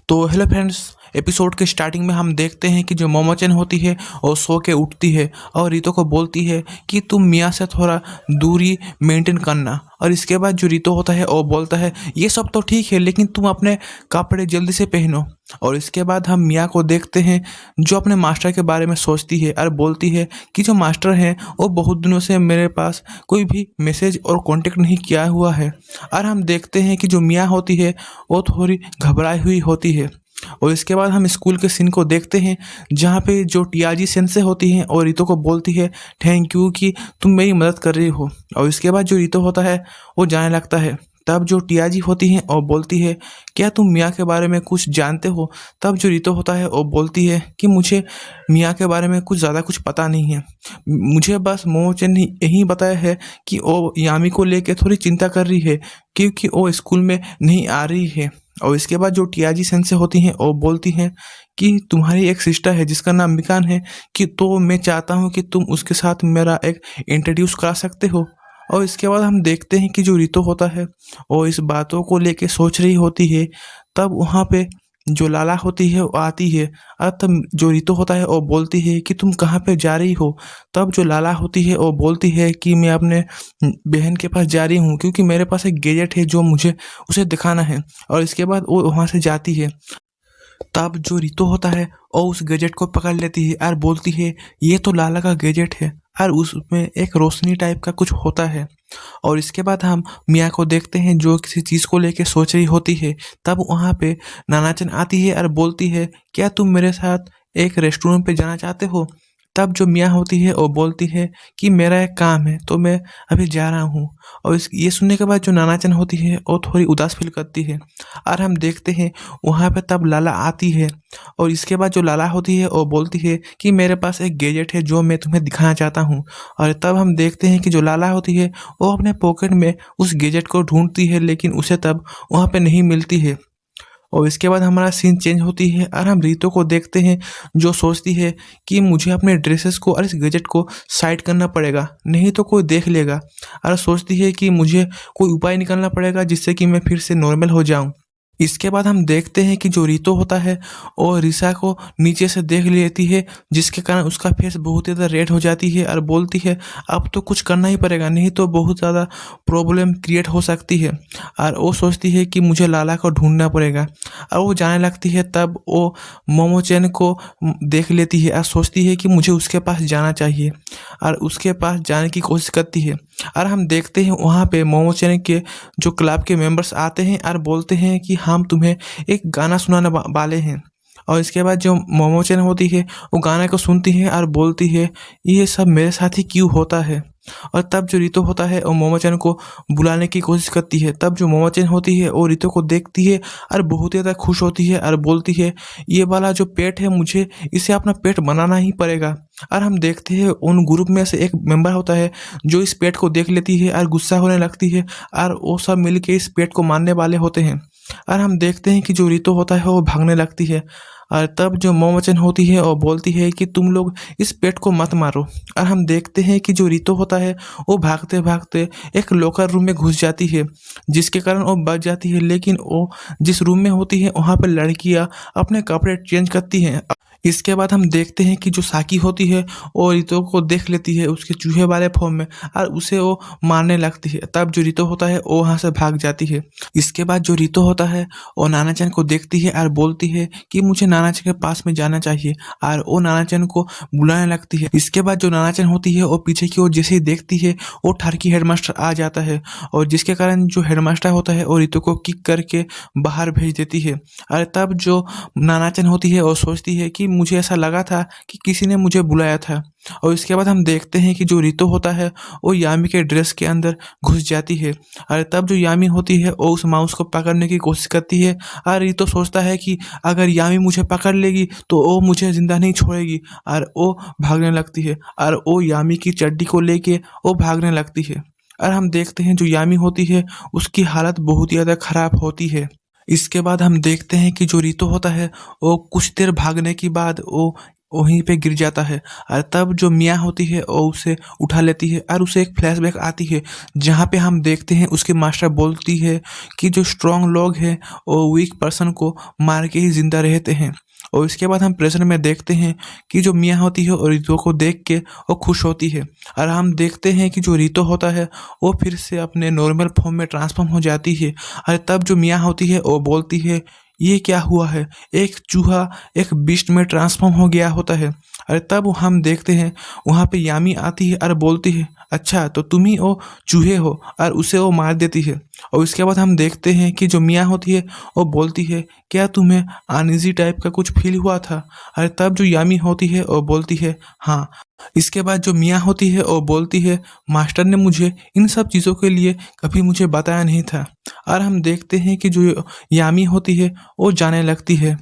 तो hello friends, episode के starting में हम देखते हैं कि जो मोमोचन होती है वो सो के उठती है और रितो को बोलती है कि तुम मियाँ से थोड़ा दूरी मेंटेन करना। और इसके बाद जो रितो होता है वो बोलता है ये सब तो ठीक है लेकिन तुम अपने कपड़े जल्दी से पहनो। और इसके बाद हम मियाँ को देखते हैं जो अपने मास्टर के बारे में सोचती है और बोलती है कि जो मास्टर हैं वो बहुत दिनों से मेरे पास कोई भी मैसेज और कांटेक्ट नहीं किया हुआ है। और हम देखते हैं कि जो मियाँ होती है वो थोड़ी घबराई हुई होती है। और इसके बाद हम स्कूल के सीन को देखते हैं जहाँ पे जो टीआरजी सेंसे होती हैं और रितो को बोलती है थैंक यू कि तुम मेरी मदद कर रही हो। और इसके बाद जो रितो होता है वो जाने लगता है। तब जो टीआरजी होती हैं और बोलती है क्या तुम मियाँ के बारे में कुछ जानते हो। तब जो रितो होता है वो बोलती है कि मुझे मियाँ के बारे में कुछ ज़्यादा कुछ पता नहीं है, मुझे बस मोमोचन ने यही बताया है कि वो यामी को लेके थोड़ी चिंता कर रही है क्योंकि वो स्कूल में नहीं आ रही है। और इसके बाद जो टीआरजी सेंसे होती हैं और बोलती हैं कि तुम्हारी एक सिस्टर है जिसका नाम मिकान है कि तो मैं चाहता हूँ कि तुम उसके साथ मेरा एक इंट्रोड्यूस करा सकते हो। और इसके बाद हम देखते हैं कि जो रितो होता है वो इस बातों को लेके सोच रही होती है। तब वहाँ पे जो लाला होती है वो आती है और तब जो रितो होता है वो बोलती है कि तुम कहाँ पे जा रही हो। तब जो लाला होती है वो बोलती है कि मैं अपने बहन के पास जा रही हूँ क्योंकि मेरे पास एक गैजेट है जो मुझे उसे दिखाना है। और इसके बाद वो वहाँ से जाती है। तब जो रितो होता है वो उस गैजेट को पकड़ लेती है और बोलती है ये तो लाला का गैजेट है और उसमें एक रोशनी टाइप का कुछ होता है। और इसके बाद हम मियाँ को देखते हैं जो किसी चीज़ को लेके सोच रही होती है। तब वहाँ पे नानाचन आती है और बोलती है क्या तुम मेरे साथ एक रेस्टोरेंट पे जाना चाहते हो। तब जो मियाँ होती है वो बोलती है कि मेरा एक काम है तो मैं अभी जा रहा हूँ। और इस ये सुनने के बाद जो नानाचन होती है वो थोड़ी उदास फील करती है। और हम देखते हैं वहाँ पे तब लाला आती है। और इसके बाद जो लाला होती है वो बोलती है कि मेरे पास एक गैजेट है जो मैं तुम्हें दिखाना चाहता हूँ। और तब हम देखते हैं कि जो लाला होती है वो अपने पॉकेट में उस गैजेट को ढूंढती है लेकिन उसे तब वहाँ पे नहीं मिलती है। और इसके बाद हमारा सीन चेंज होती है और हम रितो को देखते हैं जो सोचती है कि मुझे अपने ड्रेसेस को और इस गैजेट को साइड करना पड़ेगा नहीं तो कोई देख लेगा। और सोचती है कि मुझे कोई उपाय निकालना पड़ेगा जिससे कि मैं फिर से नॉर्मल हो जाऊं। इसके बाद हम देखते हैं कि जो रितो होता है और रिसा को नीचे से देख लेती है जिसके कारण उसका फेस बहुत ज़्यादा रेड हो जाती है और बोलती है अब तो कुछ करना ही पड़ेगा नहीं तो बहुत ज़्यादा प्रॉब्लम क्रिएट हो सकती है। और वो सोचती है कि मुझे लाला को ढूंढना पड़ेगा और वो जाने लगती है। तब वो मोमोचैन को देख लेती है और सोचती है कि मुझे उसके पास जाना चाहिए और उसके पास जाने की कोशिश करती है। और हम देखते हैं वहाँ पे मोमोचैन के जो क्लब के मेंबर्स आते हैं और बोलते हैं कि हम तुम्हें एक गाना सुनाने वाले हैं। और इसके बाद जो मोमोचैन होती है वो गाने को सुनती है और बोलती है ये सब मेरे साथ ही क्यों होता है। और तब जो रितो होता है वो मोमोचैन को बुलाने की कोशिश करती है। तब जो मोमोचैन होती है वो रितो को देखती है और बहुत ज़्यादा खुश होती है और बोलती है ये वाला जो पेट है मुझे इसे अपना पेट बनाना ही पड़ेगा। और हम देखते हैं उन ग्रुप में से एक मेंबर होता है जो इस पेट को देख लेती है और गुस्सा होने लगती है और वो सब मिल के इस पेट को मारने वाले होते हैं। और हम देखते हैं कि जो रितो होता है वो भागने लगती है। और तब जो मोमोचैन होती है और बोलती है कि तुम लोग इस पेट को मत मारो। और हम देखते हैं कि जो रितो होता है वो भागते भागते एक लॉकर रूम में घुस जाती है जिसके कारण वो बच जाती है। लेकिन वो जिस रूम में होती है वहाँ पर लड़कियाँ अपने कपड़े चेंज करती हैं। इसके बाद हम देखते हैं कि जो साकी होती है वो रितो को देख लेती है उसके चूहे वाले फॉर्म में और उसे वो मारने लगती है। तब जो रितो होता है वो वहाँ से भाग जाती है। इसके बाद जो रितो होता है वो नानाचन को देखती है और बोलती है कि मुझे नानाचन के पास में जाना चाहिए और वो नानाचन को बुलाने लगती है। इसके बाद जो नानाचन होती है वो पीछे की ओर जैसे ही देखती है वो ठरकी हेडमास्टर आ जाता है और जिसके कारण जो हेडमास्टर होता है वो रितो को किक करके बाहर भेज देती है। और तब जो नानाचन होती है वो सोचती है कि मुझे ऐसा लगा था कि किसी ने मुझे बुलाया था। और इसके बाद हम देखते हैं कि जो रितो होता है वो यामी के ड्रेस के अंदर घुस जाती है। और तब जो यामी होती है वो उस माउस को पकड़ने की कोशिश करती है और रितो सोचता है कि अगर यामी मुझे पकड़ लेगी तो वो मुझे जिंदा नहीं छोड़ेगी। और वो भागने लगती है और वो यामी की चड्डी को लेके वो भागने लगती है। और हम देखते हैं जो यामी होती है उसकी हालत बहुत ज़्यादा खराब होती है। इसके बाद हम देखते हैं कि जो रितो होता है वो कुछ देर भागने के बाद वो वहीं पे गिर जाता है। और तब जो मियाँ होती है वो उसे उठा लेती है और उसे एक फ्लैशबैक आती है जहाँ पे हम देखते हैं उसके मास्टर बोलती है कि जो स्ट्रांग लोग हैं वो वीक पर्सन को मार के ही जिंदा रहते हैं। और इसके बाद हम प्रेजेंट में देखते हैं कि जो मियाँ होती है और रितो को देख के वो खुश होती है। और हम देखते हैं कि जो रितो होता है वो फिर से अपने नॉर्मल फॉर्म में ट्रांसफॉर्म हो जाती है। और तब जो मियाँ होती है वो बोलती है ये क्या हुआ है, एक चूहा एक बीस्ट में ट्रांसफॉर्म हो गया होता है। अरे तब हम देखते हैं वहाँ पे यामी आती है और बोलती है अच्छा तो तुम ही वो चूहे हो, और उसे वो मार देती है। और उसके बाद हम देखते हैं कि जो मियाँ होती है वो बोलती है क्या तुम्हें अनईजी टाइप का कुछ फील हुआ था। अरे तब जो यामी होती है वो बोलती है हाँ। इसके बाद जो मियाँ होती है वो बोलती है मास्टर ने मुझे इन सब चीज़ों के लिए कभी मुझे बताया नहीं था। और हम देखते हैं कि जो यामी होती है वो जाने लगती है।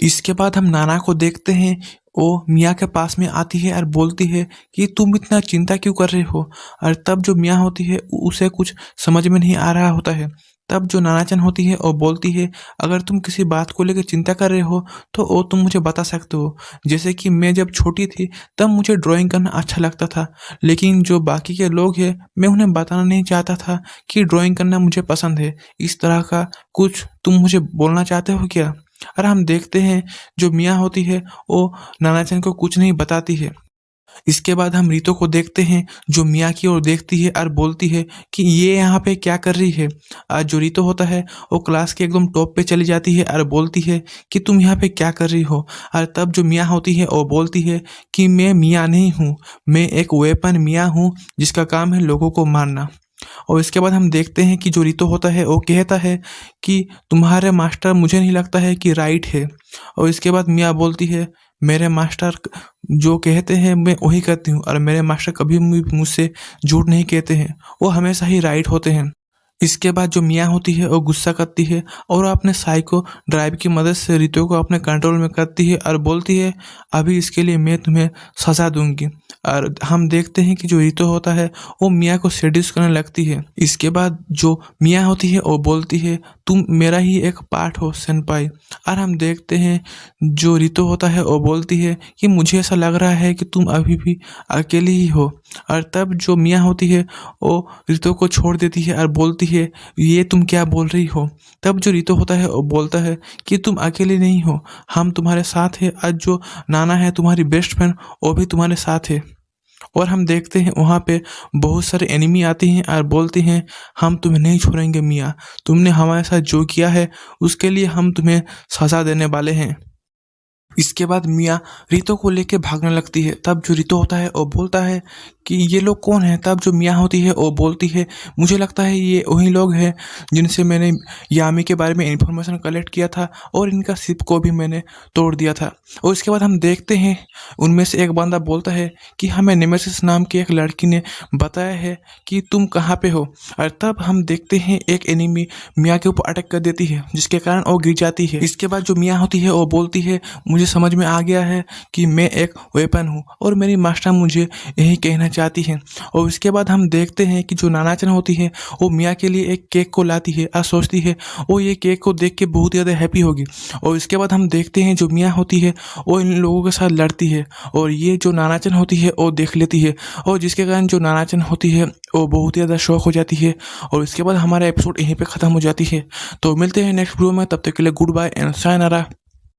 इसके बाद हम नाना को देखते हैं, वो मियाँ के पास में आती है और बोलती है कि तुम इतना चिंता क्यों कर रहे हो। और तब जो मियाँ होती है उसे कुछ समझ में नहीं आ रहा होता है। तब जो नानाचन होती है वो बोलती है अगर तुम किसी बात को लेकर चिंता कर रहे हो तो वो तुम मुझे बता सकते हो। जैसे कि मैं जब छोटी थी तब मुझे ड्राइंग करना अच्छा लगता था, लेकिन जो बाकी के लोग हैं मैं उन्हें बताना नहीं चाहता था कि ड्राइंग करना मुझे पसंद है। इस तरह का कुछ तुम मुझे बोलना चाहते हो क्या। और हम देखते हैं जो मियाँ होती है वो नानाचन को कुछ नहीं बताती है। इसके बाद हम रीतो को देखते हैं जो मियाँ की ओर देखती है और बोलती है कि ये यहाँ पे क्या कर रही है। आज जो रीतो होता है वो क्लास के एकदम टॉप पे चली जाती है और बोलती है कि तुम यहाँ पे क्या कर रही हो। और तब जो मियाँ होती है वो बोलती है कि मैं मियाँ नहीं हूँ, मैं एक वेपन मियाँ हूँ जिसका काम है लोगों को मारना। और इसके बाद हम देखते हैं कि जो रितो होता है वो कहता है कि तुम्हारे मास्टर मुझे नहीं लगता है कि राइट है। और इसके बाद मियाँ बोलती है मेरे मास्टर जो कहते हैं मैं वही करती हूँ, और मेरे मास्टर कभी भी मुझसे झूठ नहीं कहते हैं, वो हमेशा ही राइट होते हैं। इसके बाद जो मियाँ होती है वो गुस्सा करती है और वो अपने साइको ड्राइव की मदद से रितो को अपने कंट्रोल में करती है और बोलती है अभी इसके लिए मैं तुम्हें सजा दूंगी। और हम देखते हैं कि जो रितो होता है वो मियाँ को सेड्यूस करने लगती है। इसके बाद जो मियाँ होती है वो बोलती है तुम मेरा ही एक पार्ट हो सेनपाई। और हम देखते हैं जो रितो होता है वो बोलती है कि मुझे ऐसा लग रहा है कि तुम अभी भी अकेली ही हो। और तब जो मियाँ होती है वो रितो को छोड़ देती है और बोलती है ये तुम क्या बोल रही हो। तब जो रितो होता है वो बोलता है कि तुम अकेले नहीं हो, हम तुम्हारे साथ है। आज जो नाना है तुम्हारी बेस्ट फ्रेंड वो भी तुम्हारे साथ है। और हम देखते हैं वहाँ पे बहुत सारे एनिमी आती हैं और बोलती हैं हम तुम्हें नहीं छोड़ेंगे मियाँ, तुमने हमारे साथ जो किया है उसके लिए हम तुम्हें सजा देने वाले हैं। इसके बाद मियाँ रितो को लेके भागने लगती है। तब जो रितो होता है वो बोलता है कि ये लोग कौन है। तब जो मियाँ होती है वो बोलती है मुझे लगता है ये वही लोग हैं जिनसे मैंने यामी के बारे में इंफॉर्मेशन कलेक्ट किया था और इनका शिप को भी मैंने तोड़ दिया था। और इसके बाद हम देखते हैं उनमें से एक बंदा बोलता है कि हमें नेमेसिस नाम की एक लड़की ने बताया है कि तुम कहाँ पे हो। और तब हम देखते हैं एक एनिमी मियाँ के ऊपर अटैक कर देती है जिसके कारण वो गिर जाती है। इसके बाद जो मियाँ होती है वो बोलती है मुझे समझ में आ गया है कि मैं एक वेपन हूँ और मेरी मास्टर मुझे यही कहना चाहती है। और इसके बाद हम देखते हैं कि जो नानाचन होती है वो मियाँ के लिए एक केक को लाती है और सोचती है वो ये केक को देख के बहुत ज़्यादा हैप्पी होगी। और इसके बाद हम देखते हैं जो मियाँ होती है वो इन लोगों के साथ लड़ती है और ये जो नानाचन होती है वो देख लेती है, और जिसके कारण जो नानाचन होती है वो बहुत ही ज़्यादा शौक हो जाती है। और इसके बाद हमारा एपिसोड यहीं पे ख़त्म हो जाती है। तो मिलते हैं नेक्स्ट वीडियो में, तब तक के लिए गुड बाय एंड सायनारा।